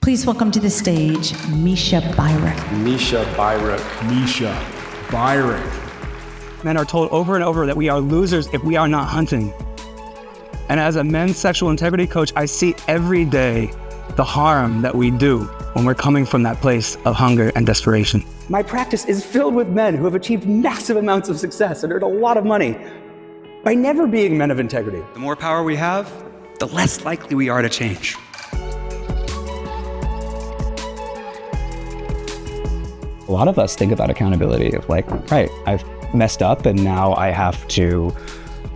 Please welcome to the stage, Mischa Byruck. Mischa Byruck. Mischa Byruck. Men are told over and over that we are losers if we are not hunting. And as a men's sexual integrity coach, I see every day the harm that we do when we're coming from that place of hunger and desperation. My practice is filled with men who have achieved massive amounts of success and earned a lot of money by never being men of integrity. The more power we have, the less likely we are to change. A lot of us think about accountability of like, right, I've messed up and now I have to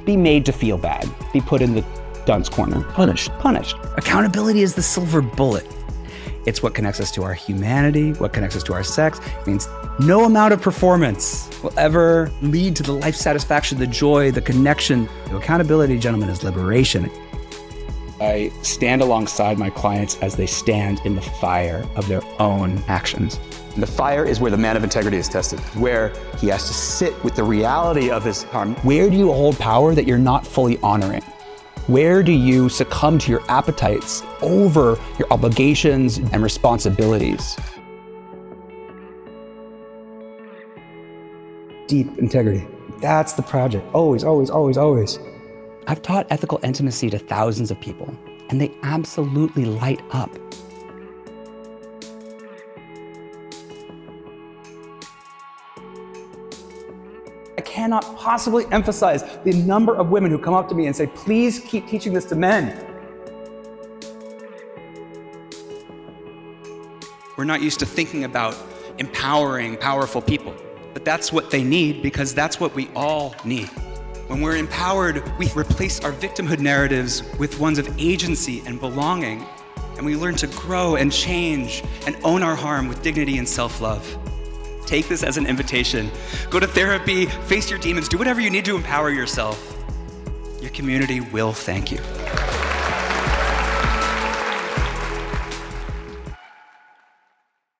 be made to feel bad, be put in the dunce corner. Punished. Accountability is the silver bullet. It's what connects us to our humanity, what connects us to our sex. It means no amount of performance will ever lead to the life satisfaction, the joy, the connection. Accountability, gentlemen, is liberation. I stand alongside my clients as they stand in the fire of their own actions. The fire is where the man of integrity is tested, where he has to sit with the reality of his harm. Where do you hold power that you're not fully honoring? Where do you succumb to your appetites over your obligations and responsibilities? Deep integrity. That's the project. Always, always, always, always. I've taught ethical intimacy to thousands of people, and they absolutely light up. I cannot possibly emphasize the number of women who come up to me and say, please keep teaching this to men. We're not used to thinking about empowering powerful people, but that's what they need because that's what we all need. When we're empowered, we replace our victimhood narratives with ones of agency and belonging, and we learn to grow and change and own our harm with dignity and self-love. Take this as an invitation. Go to therapy, face your demons, do whatever you need to empower yourself. Your community will thank you.